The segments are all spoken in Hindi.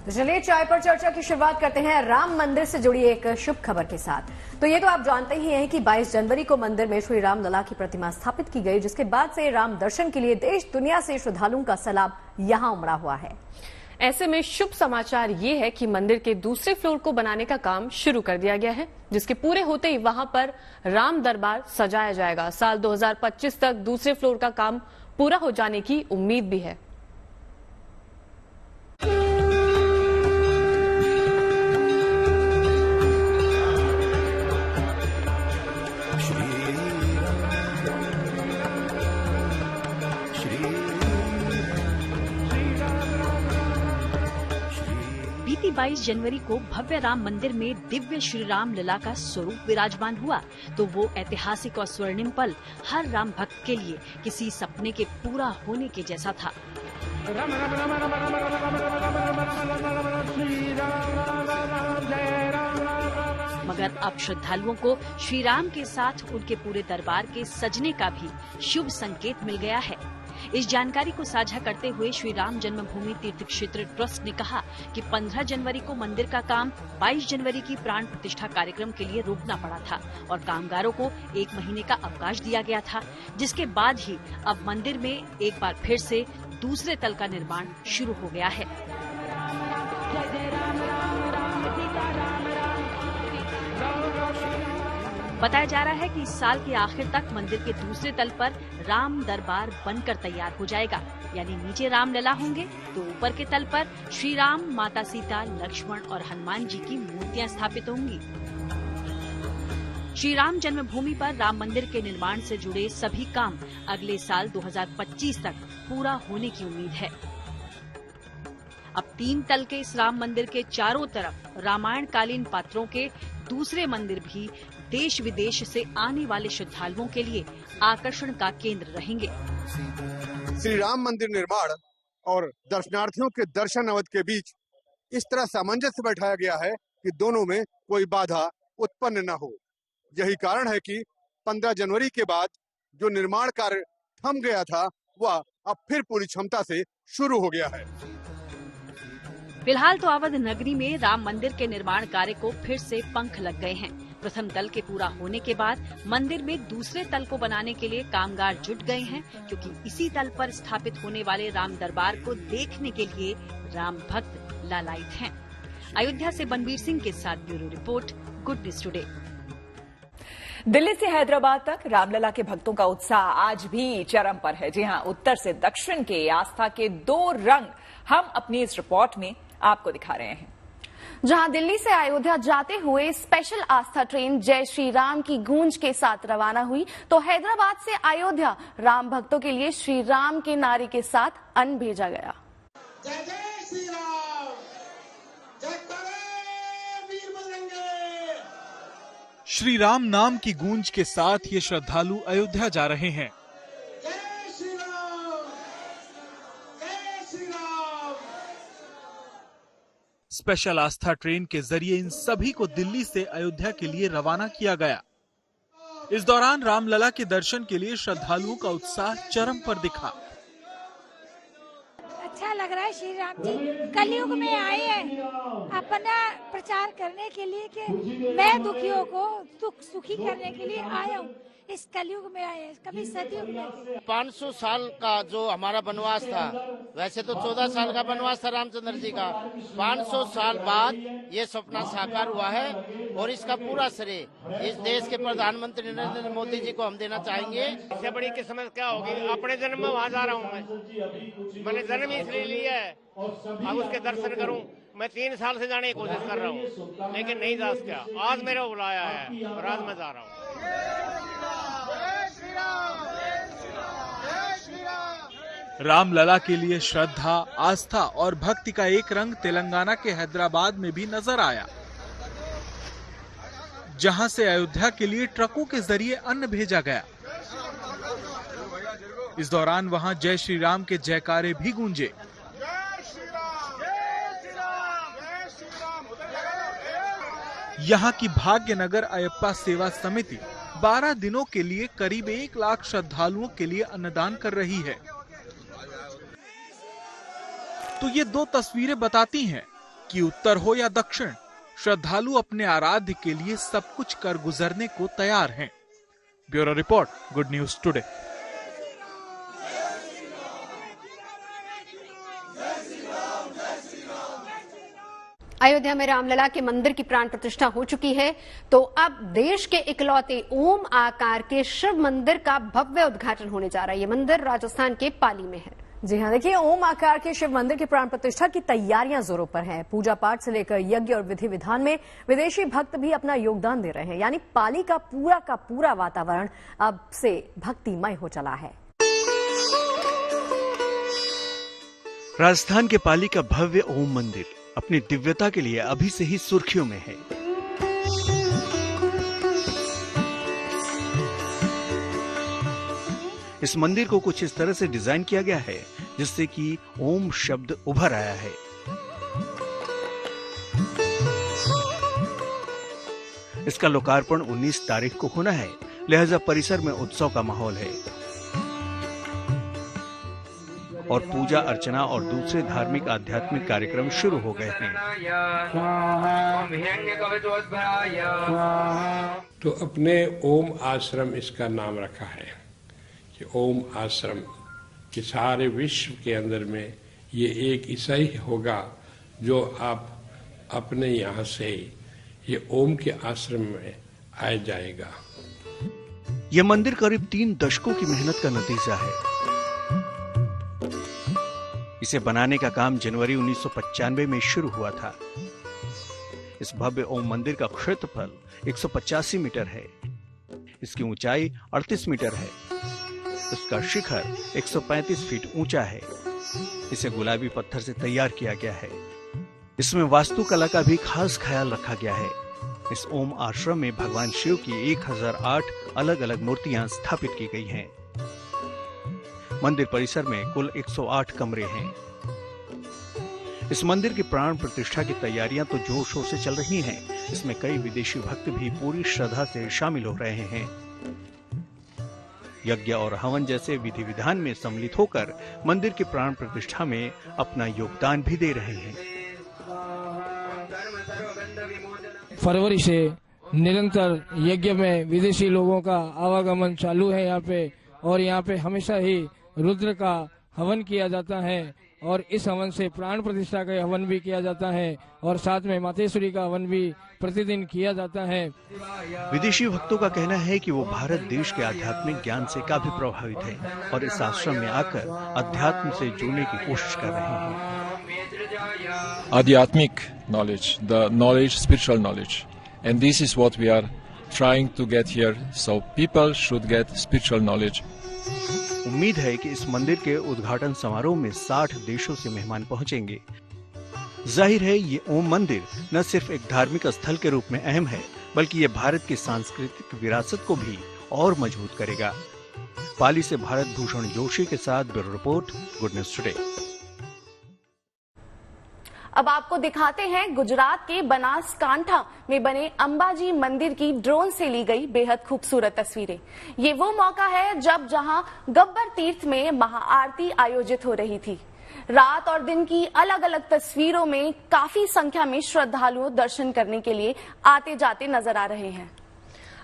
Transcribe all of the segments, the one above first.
तो चलिए चाय पर चर्चा की शुरुआत करते हैं राम मंदिर से जुड़ी एक शुभ खबर के साथ। तो ये तो आप जानते ही हैं कि 22 जनवरी को मंदिर में श्री राम लला की प्रतिमा स्थापित की गई, जिसके बाद से राम दर्शन के लिए देश दुनिया से श्रद्धालुओं का सैलाब यहां उमड़ा हुआ है। ऐसे में शुभ समाचार ये है कि मंदिर के दूसरे फ्लोर को बनाने का काम शुरू कर दिया गया है, जिसके पूरे होते ही वहां पर राम दरबार सजाया जाएगा। साल 2025 तक दूसरे फ्लोर का काम पूरा हो जाने की उम्मीद भी है। बीती 22 जनवरी को भव्य राम मंदिर में दिव्य श्री राम लला का स्वरूप विराजमान हुआ, तो वो ऐतिहासिक और स्वर्णिम पल हर राम भक्त के लिए किसी सपने के पूरा होने के जैसा था। मगर अब श्रद्धालुओं को श्री राम के साथ उनके पूरे दरबार के सजने का भी शुभ संकेत मिल गया है। इस जानकारी को साझा करते हुए श्री राम जन्मभूमि तीर्थ क्षेत्र ट्रस्ट ने कहा कि 15 जनवरी को मंदिर का काम 22 जनवरी की प्राण प्रतिष्ठा कार्यक्रम के लिए रोकना पड़ा था और कामगारों को 1 महीने का अवकाश दिया गया था, जिसके बाद ही अब मंदिर में एक बार फिर से दूसरे तल का निर्माण शुरू हो गया है। बताया जा रहा है कि इस साल के आखिर तक मंदिर के दूसरे तल पर राम दरबार बनकर तैयार हो जाएगा, यानी नीचे राम लला होंगे तो ऊपर के तल पर श्री राम, माता सीता, लक्ष्मण और हनुमान जी की मूर्तियां स्थापित होंगी। श्री राम जन्मभूमि पर राम मंदिर के निर्माण से जुड़े सभी काम अगले साल 2025 तक पूरा होने की उम्मीद है। अब 3 तल के इस राम मंदिर के चारों तरफ रामायण कालीन पात्रों के दूसरे मंदिर भी देश विदेश से आने वाले श्रद्धालुओं के लिए आकर्षण का केंद्र रहेंगे। श्री राम मंदिर निर्माण और दर्शनार्थियों के दर्शन अवधि के बीच इस तरह सामंजस्य बैठाया गया है कि दोनों में कोई बाधा उत्पन्न न हो। यही कारण है कि 15 जनवरी के बाद जो निर्माण कार्य थम गया था वह अब फिर पूरी क्षमता से शुरू हो गया है। फिलहाल तो अवध नगरी में राम मंदिर के निर्माण कार्य को फिर से पंख लग गए हैं। प्रथम तल के पूरा होने के बाद मंदिर में दूसरे तल को बनाने के लिए कामगार जुट गए हैं, क्योंकि इसी तल पर स्थापित होने वाले राम दरबार को देखने के लिए राम भक्त लालायित हैं। अयोध्या से बनवीर सिंह के साथ bureau report, good news today. Delhi से हैदराबाद तक रामलला के भक्तों का उत्साह आज भी चरम पर है। जी हां, उत्तर से दक्षिण के आस्था के 2 रंग हम अपनी इस रिपोर्ट में आपको दिखा रहे हैं। जहां दिल्ली से अयोध्या जाते हुए स्पेशल आस्था ट्रेन जय श्री राम की गूंज के साथ रवाना हुई, तो हैदराबाद से अयोध्या राम भक्तों के लिए श्री राम के नारे के साथ अन्न भेजा गया। जय जय श्री राम, जय करे वीर बजरंगी। श्री राम नाम की गूंज के साथ ये श्रद्धालु अयोध्या जा रहे हैं। जय श्री राम, जय श्री राम। स्पेशल आस्था ट्रेन के जरिए इन सभी को दिल्ली से अयोध्या के लिए रवाना किया गया। इस दौरान रामलला के दर्शन के लिए श्रद्धालुओं का उत्साह चरम पर दिखा। अच्छा लग रहा है, श्री राम जी कलयुग में आए हैं अपना प्रचार करने के लिए कि मैं दुखियों को सुखी करने के लिए आया हूँ। इस कलयुग में आए हैं, कभी सतयुग में। 500 साल का जो हमारा वनवास था, वैसे तो 14 साल का वनवास था रामचंद्र जी का, 500 साल बाद ये सपना साकार हुआ है और इसका पूरा श्रेय इस देश के प्रधानमंत्री नरेंद्र मोदी जी को हम देना चाहेंगे। इससे बड़ी किस्मत क्या होगी, अपने जन्म में वहाँ जा रहा हूँ मैंने जन्म इसलिए लिया है, अब उसके दर्शन करूँ। मैं 3 साल से जाने की कोशिश कर रहा हूँ लेकिन नहीं जा सका। आज मेरा बुलाया है और आज मैं जा रहा हूँ। रामलला के लिए श्रद्धा, आस्था और भक्ति का एक रंग तेलंगाना के हैदराबाद में भी नजर आया, जहां से अयोध्या के लिए ट्रकों के जरिए अन्न भेजा गया। इस दौरान वहां जय श्री राम के जयकारे भी गूंजे। यहाँ की भाग्यनगर अयप्पा सेवा समिति 12 दिनों के लिए करीब 1 लाख श्रद्धालुओं के लिए अन्नदान कर रही है। तो ये 2 तस्वीरें बताती हैं कि उत्तर हो या दक्षिण, श्रद्धालु अपने आराध्य के लिए सब कुछ कर गुजरने को तैयार हैं। Bureau report, good news today. Ayodhya में रामलला के मंदिर की प्राण प्रतिष्ठा हो चुकी है, तो अब देश के इकलौते ओम आकार के शिव मंदिर का भव्य उद्घाटन होने जा रहा है। ये मंदिर राजस्थान के पाली में है। जी हां, देखिए, ओम आकार के शिव मंदिर की प्राण प्रतिष्ठा की तैयारियां जोरों पर हैं। पूजा पाठ से लेकर यज्ञ और विधि विधान में विदेशी भक्त भी अपना योगदान दे रहे हैं। यानी पाली का पूरा वातावरण अब से भक्तिमय हो चला है। राजस्थान के पाली का भव्य ओम मंदिर अपनी दिव्यता के लिए अभी से ही सुर्खियों में है। इस मंदिर को कुछ इस तरह से डिजाइन किया गया है जिससे कि ओम शब्द उभर आया है। इसका लोकार्पण 19 तारीख को होना है, लिहाजा परिसर में उत्सव का माहौल है और पूजा अर्चना और दूसरे धार्मिक आध्यात्मिक कार्यक्रम शुरू हो गए हैं। तो अपने ओम आश्रम इसका नाम रखा है कि ओम आश्रम कि सारे विश्व के अंदर में ये एक ऐसा ही होगा जो आप अपने यहाँ से ये ओम के आश्रम में आ जाएगा। यह मंदिर करीब 3 दशकों की मेहनत का नतीजा है। इसे बनाने का काम जनवरी 1995 में शुरू हुआ था। इस भव्य ओम मंदिर का क्षेत्रफल 185 मीटर है। इसकी ऊंचाई 38 मीटर है। इसका शिखर 135 फीट ऊंचा है। इसे गुलाबी पत्थर से तैयार किया गया है। इसमें वास्तुकला का भी खास ख्याल रखा गया है। इस ओम आश्रम में भगवान शिव की 1008 अलग अलग मूर्तियां स्थापित की गई हैं। मंदिर परिसर में कुल 108 कमरे हैं। इस मंदिर की प्राण प्रतिष्ठा की तैयारियां तो जोर शोर से चल रही हैं। इसमें कई विदेशी भक्त भी पूरी श्रद्धा से शामिल हो रहे हैं। यज्ञ और हवन जैसे विधि विधान में सम्मिलित होकर मंदिर की प्राण प्रतिष्ठा में अपना योगदान भी दे रहे हैं। फरवरी से निरंतर यज्ञ में विदेशी लोगों का आवागमन चालू है यहाँ पे, और यहाँ पे हमेशा ही रुद्र का हवन किया जाता है और इस हवन से प्राण प्रतिष्ठा का हवन भी किया जाता है और साथ में मातेश्वरी का हवन भी प्रतिदिन किया जाता है। विदेशी भक्तों का कहना है कि वो भारत देश के आध्यात्मिक ज्ञान से काफी प्रभावित है और इस आश्रम में आकर अध्यात्म से जुड़ने की कोशिश कर रहे हैं। आध्यात्मिक knowledge, the knowledge, spiritual knowledge, and this is what we are trying to get here, so people should get spiritual knowledge. उम्मीद है कि इस मंदिर के उद्घाटन समारोह में 60 देशों से मेहमान पहुंचेंगे। जाहिर है ये ओम मंदिर न सिर्फ एक धार्मिक स्थल के रूप में अहम है, बल्कि ये भारत की सांस्कृतिक विरासत को भी और मजबूत करेगा। पाली से भारत भूषण जोशी के साथ bureau report, good news today. अब आपको दिखाते हैं गुजरात के बनासकांठा में बने अंबाजी मंदिर की ड्रोन से ली गई बेहद खूबसूरत तस्वीरें। ये वो मौका है जब जहां गब्बर तीर्थ में महाआरती आयोजित हो रही थी। रात और दिन की अलग अलग तस्वीरों में काफी संख्या में श्रद्धालु दर्शन करने के लिए आते जाते नजर आ रहे हैं।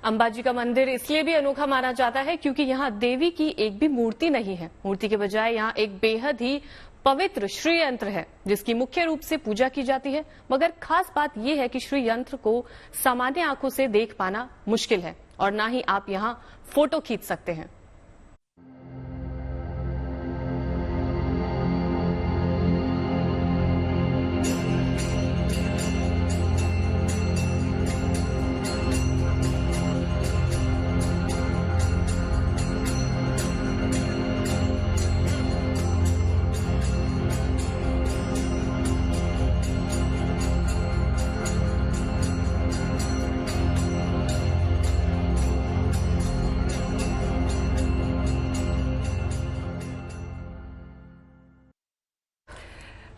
अंबाजी का मंदिर इसलिए भी अनोखा माना जाता है क्योंकि यहाँ देवी की एक भी मूर्ति नहीं है। मूर्ति के बजाय यहाँ एक बेहद ही पवित्र श्री यंत्र है जिसकी मुख्य रूप से पूजा की जाती है। मगर खास बात यह है कि श्री यंत्र को सामान्य आंखों से देख पाना मुश्किल है और ना ही आप यहां फोटो खींच सकते हैं।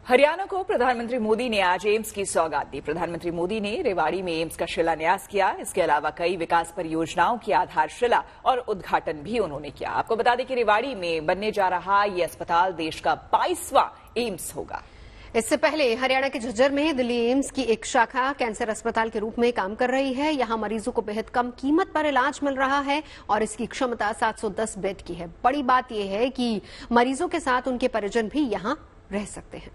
हरियाणा को प्रधानमंत्री मोदी ने आज एम्स की सौगात दी। प्रधानमंत्री मोदी ने रेवाड़ी में एम्स का शिलान्यास किया। इसके अलावा कई विकास परियोजनाओं की आधारशिला और उद्घाटन भी उन्होंने किया। आपको बता दें कि रेवाड़ी में बनने जा रहा ये अस्पताल देश का 22वां एम्स होगा। इससे पहले हरियाणा के झज्जर में दिल्ली एम्स की एक शाखा कैंसर अस्पताल के रूप में काम कर रही है। यहां मरीजों को बेहद कम कीमत पर इलाज मिल रहा है और इसकी क्षमता 710 बेड की है। बड़ी बात यह है कि मरीजों के साथ उनके परिजन भी यहां रह सकते हैं।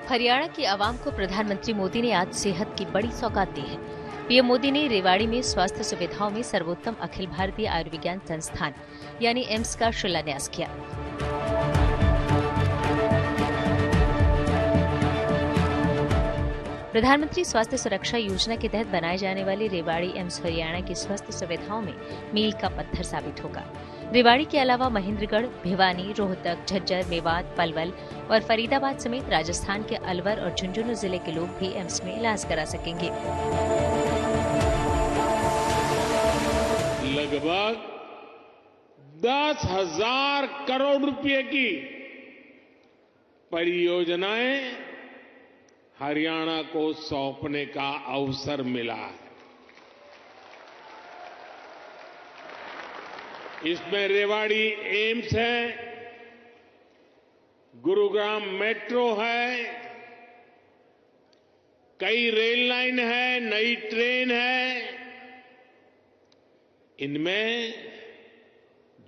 हरियाणा की आवाम को प्रधानमंत्री मोदी ने आज सेहत की बड़ी सौगात दी है। पीएम मोदी ने रेवाड़ी में स्वास्थ्य सुविधाओं में सर्वोत्तम अखिल भारतीय आयुर्विज्ञान संस्थान यानी एम्स का शिलान्यास किया। प्रधानमंत्री स्वास्थ्य सुरक्षा योजना के तहत बनाए जाने वाले रेवाड़ी एम्स हरियाणा की स्वास्थ्य सुविधाओं में मील का पत्थर साबित होगा। रेवाड़ी के अलावा महेंद्रगढ़, भिवानी, रोहतक, झज्जर, मेवात, पलवल और फरीदाबाद समेत राजस्थान के अलवर और झुंझुनू जिले के लोग भी एम्स में इलाज करा सकेंगे। लगभग 10,000 करोड़ रुपए की परियोजनाएं हरियाणा को सौंपने का अवसर मिला है। इसमें रेवाड़ी एम्स है, गुरुग्राम मेट्रो है, कई रेल लाइन है, नई ट्रेन है। इनमें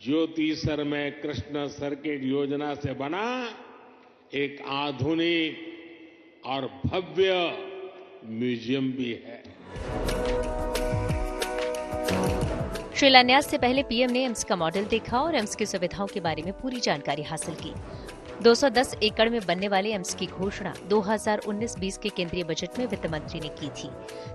ज्योति सरमय कृष्ण सर्किट योजना से बना एक आधुनिक और भव्य म्यूजियम भी है। शिलान्यास से पहले पीएम ने एम्स का मॉडल देखा और एम्स की सुविधाओं के बारे में पूरी जानकारी हासिल की। 210 एकड़ में बनने वाले एम्स की घोषणा 2019-20 के केंद्रीय बजट में वित्त मंत्री ने की थी।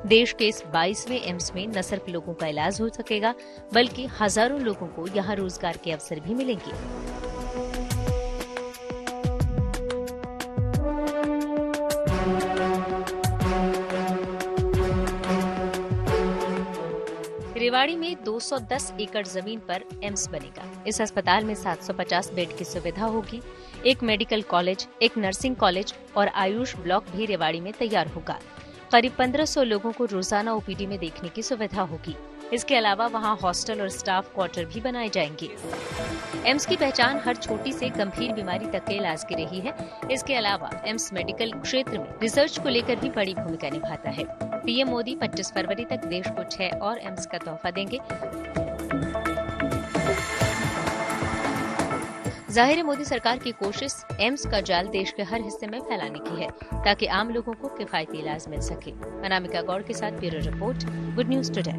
देश के इस 22वें एम्स में न सिर्फ लोगों का इलाज हो सकेगा, बल्कि हजारों लोगों को यहां रोजगार के अवसर भी मिलेंगे। रेवाड़ी में 210 एकड़ जमीन पर एम्स बनेगा। इस अस्पताल में 750 बेड की सुविधा होगी। एक मेडिकल कॉलेज, एक नर्सिंग कॉलेज और आयुष ब्लॉक भी रेवाड़ी में तैयार होगा। करीब 1500 लोगों को रोजाना ओपीडी में देखने की सुविधा होगी। इसके अलावा वहां हॉस्टल और स्टाफ क्वार्टर भी बनाए जाएंगे। एम्स की पहचान हर छोटी से गंभीर बीमारी तक के इलाज की रही है। इसके अलावा एम्स मेडिकल क्षेत्र में रिसर्च को लेकर भी बड़ी भूमिका निभाता है। पीएम मोदी 25 फरवरी तक देश को 6 और एम्स का तोहफा देंगे। जाहिर है मोदी सरकार की कोशिश एम्स का जाल देश के हर हिस्से में फैलाने की है, ताकि आम लोगों को किफायती इलाज मिल सके। अनामिका गौड़ के साथ bureau report, good news today.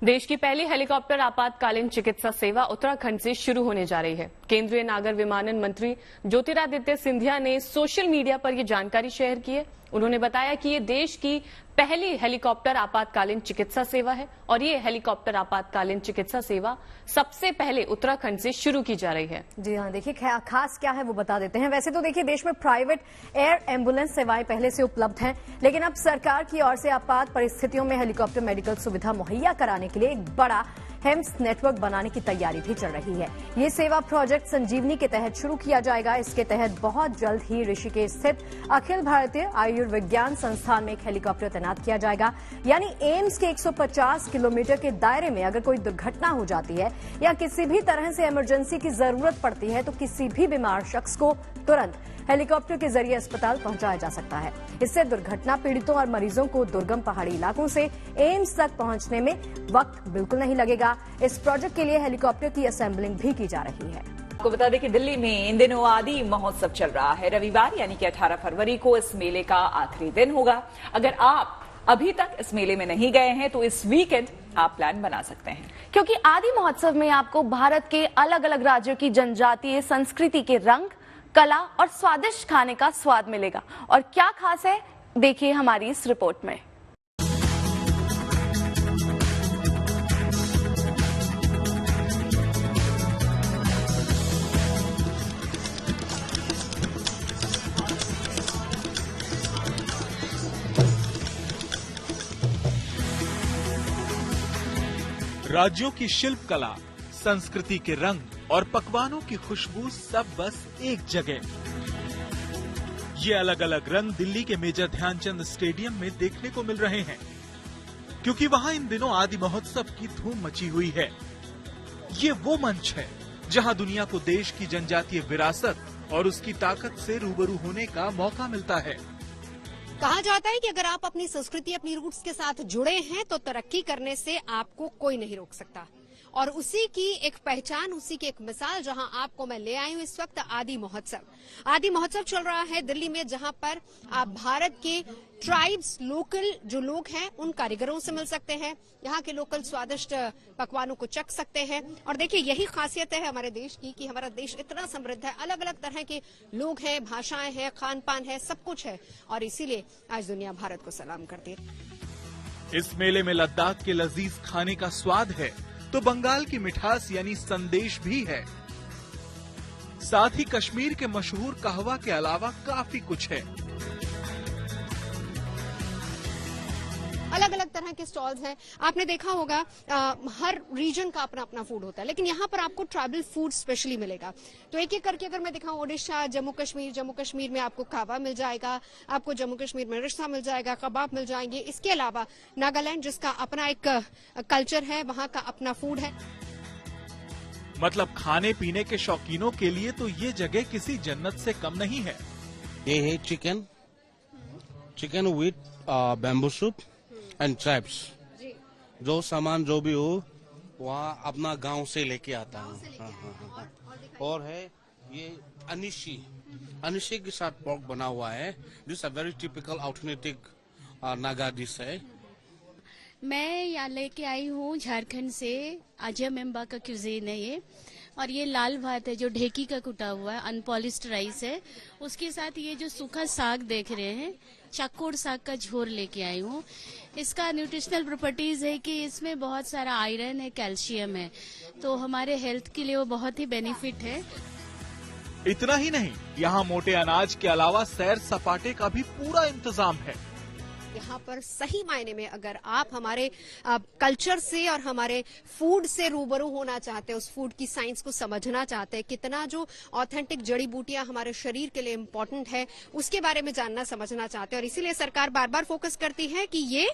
देश की पहली हेलीकॉप्टर आपातकालीन चिकित्सा सेवा उत्तराखंड से शुरू होने जा रही है। केंद्रीय नागर विमानन मंत्री ज्योतिरादित्य सिंधिया ने सोशल मीडिया पर यह जानकारी शेयर की है। उन्होंने बताया कि ये देश की पहली हेलीकॉप्टर आपातकालीन चिकित्सा सेवा है और ये हेलीकॉप्टर आपातकालीन चिकित्सा सेवा सबसे पहले उत्तराखंड से शुरू की जा रही है। जी हाँ, देखिए खास क्या है वो बता देते हैं। वैसे तो देखिए देश में प्राइवेट एयर एम्बुलेंस सेवाएं पहले से उपलब्ध हैं, लेकिन अब सरकार की ओर से आपात परिस्थितियों में हेलीकॉप्टर मेडिकल सुविधा मुहैया कराने के लिए एक बड़ा हेम्स नेटवर्क बनाने की तैयारी भी चल रही है। ये सेवा प्रोजेक्ट संजीवनी के तहत शुरू किया जाएगा। इसके तहत बहुत जल्द ही ऋषिकेश स्थित अखिल भारतीय आयुर्विज्ञान संस्थान में एक हेलीकॉप्टर तैनात किया जाएगा। यानी एम्स के 150 किलोमीटर के दायरे में अगर कोई दुर्घटना हो जाती है या किसी भी तरह से इमरजेंसी की जरूरत पड़ती है तो किसी भी बीमार शख्स को तुरंत हेलीकॉप्टर के जरिए अस्पताल पहुंचाया जा सकता है। इससे दुर्घटना पीड़ितों और मरीजों को दुर्गम पहाड़ी इलाकों से एम्स तक पहुंचने में वक्त बिल्कुल नहीं लगेगा। इस प्रोजेक्ट के लिए हेलीकॉप्टर की असेंबलिंग भी की जा रही है। आपको बता दें कि दिल्ली में इन दिनों आदि महोत्सव चल रहा है। रविवार यानी कि 18 फरवरी को इस मेले का आखिरी दिन होगा। अगर आप अभी तक इस मेले में नहीं गए हैं तो इस वीकेंड आप प्लान बना सकते हैं, क्योंकि आदि महोत्सव में आपको भारत के अलग अलग राज्यों की जनजातीय संस्कृति के रंग, कला और स्वादिष्ट खाने का स्वाद मिलेगा। और क्या खास है, देखिए हमारी इस रिपोर्ट में। राज्यों की शिल्प कला, संस्कृति के रंग और पकवानों की खुशबू सब बस एक जगह। ये अलग अलग रंग दिल्ली के मेजर ध्यानचंद स्टेडियम में देखने को मिल रहे हैं, क्योंकि वहां इन दिनों आदि महोत्सव की धूम मची हुई है। ये वो मंच है जहां दुनिया को देश की जनजातीय विरासत और उसकी ताकत से रूबरू होने का मौका मिलता है। कहा जाता है कि अगर आप अपनी संस्कृति, अपनी रूट्स के साथ जुड़े हैं तो तरक्की करने से आपको कोई नहीं रोक सकता। और उसी की एक पहचान, उसी की एक मिसाल जहां आपको मैं ले आई हूं इस वक्त आदि महोत्सव। आदि महोत्सव चल रहा है दिल्ली में, जहां पर आप भारत के ट्राइब्स, लोकल जो लोग हैं उन कारीगरों से मिल सकते हैं, यहाँ के लोकल स्वादिष्ट पकवानों को चख सकते हैं। और देखिए यही खासियत है हमारे देश की कि हमारा देश इतना समृद्ध है, अलग अलग तरह के लोग हैं, भाषाएं हैं, खान पान है, सब कुछ है, और इसीलिए आज दुनिया भारत को सलाम करती है। इस मेले में लद्दाख के लजीज खाने का स्वाद है तो बंगाल की मिठास यानी संदेश भी है। साथ ही कश्मीर के मशहूर कहवा के अलावा काफी कुछ है। अलग अलग तरह के स्टॉल्स हैं। आपने देखा होगा हर रीजन का अपना अपना फूड होता है, लेकिन यहाँ पर आपको ट्राइबल फूड स्पेशली मिलेगा। तो एक एक करके अगर मैं दिखाऊं, ओडिशा, जम्मू कश्मीर में आपको कहवा मिल जाएगा, आपको जम्मू कश्मीर में रिश्ता मिल जाएगा, कबाब मिल जाएंगे। इसके अलावा नागालैंड, जिसका अपना एक कल्चर है, वहाँ का अपना फूड है। मतलब खाने पीने के शौकीनों के लिए तो ये जगह किसी जन्नत से कम नहीं है। ये है chicken with bamboo soup and tribes. जो सामान जो भी हो वहाँ अपना गांव से लेके आता हूँ। और है ये अनिशी के साथ पोर्क बना हुआ है। This a very typical authentic Naga dish है। मैं यहाँ लेके आई हूँ झारखंड से, आजिया मेम्बा का क्यूजीन है ये। और ये लाल भात है जो ढेकी का कुटा हुआ है, अनपॉलिश्ड राइस है। उसके साथ ये जो सूखा साग देख रहे हैं, चक्कोड़ साग का झोर लेके आई हूँ। इसका न्यूट्रिशनल प्रॉपर्टीज है कि इसमें बहुत सारा आयरन है, कैल्शियम है, तो हमारे हेल्थ के लिए वो बहुत ही बेनिफिट है। इतना ही नहीं, यहाँ मोटे अनाज के अलावा सैर सपाटे का भी पूरा इंतजाम है। यहाँ पर सही मायने में अगर आप हमारे कल्चर से और हमारे फूड से रूबरू होना चाहते हैं, उस फूड की साइंस को समझना चाहते हैं, कितना जो ऑथेंटिक जड़ी बूटियां हमारे शरीर के लिए इम्पोर्टेंट है, उसके बारे में जानना समझना चाहते हैं। और इसीलिए सरकार बार बार फोकस करती है कि ये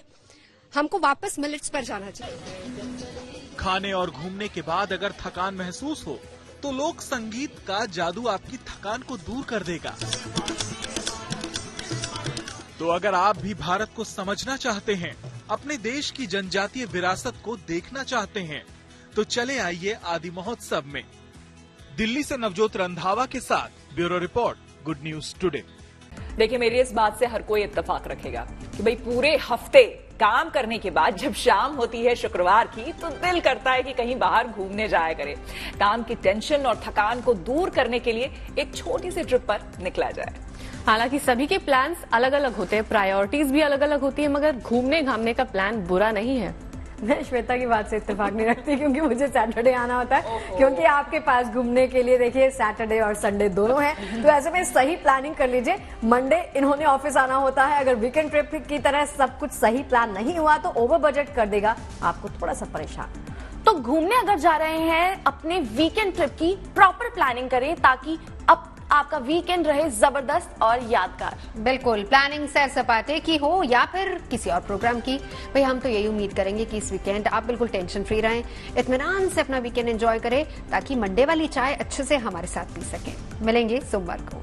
हमको वापस मिलेट्स पर जाना चाहिए। खाने और घूमने के बाद अगर थकान महसूस हो तो लोक संगीत का जादू आपकी थकान को दूर कर देगा। तो अगर आप भी भारत को समझना चाहते हैं, अपने देश की जनजातीय विरासत को देखना चाहते हैं, तो चले आइए आदि महोत्सव में। दिल्ली से नवजोत रंधावा के साथ bureau report, good news today. देखिए, मेरी इस बात से हर कोई इत्तेफाक रखेगा कि भाई पूरे हफ्ते काम करने के बाद जब शाम होती है शुक्रवार की, तो दिल करता है कि कहीं बाहर घूमने जाया करे। काम की टेंशन और थकान को दूर करने के लिए एक छोटी सी ट्रिप पर निकला जाए। हालांकि सभी के प्लान्स अलग अलग होते हैं, प्रायोरिटीज भी अलग अलग होती है, मगर घूमने घामने का प्लान बुरा नहीं है। मैं श्वेता की बात से इत्तेफाक नहीं रखती, क्योंकि मुझे सैटरडे आना होता है, क्योंकि आपके पास घूमने के लिए देखिए सैटरडे और संडे दोनों है। तो ऐसे में सही प्लानिंग कर लीजिए। मंडे इन्होंने ऑफिस आना होता है, अगर वीकेंड ट्रिप की तरह सब कुछ सही प्लान नहीं हुआ तो ओवर बजट कर देगा आपको थोड़ा सा परेशान। तो घूमने अगर जा रहे हैं, अपने वीकेंड ट्रिप की प्रॉपर प्लानिंग करें ताकि अब आपका वीकेंड रहे जबरदस्त और यादगार। बिल्कुल, प्लानिंग सैर सपाटे की हो या फिर किसी और प्रोग्राम की, भाई हम तो यही उम्मीद करेंगे कि इस वीकेंड आप बिल्कुल टेंशन फ्री रहें, इत्मीनान से अपना वीकेंड एंजॉय करें, ताकि मंडे वाली चाय अच्छे से हमारे साथ पी सकें। मिलेंगे सोमवार को।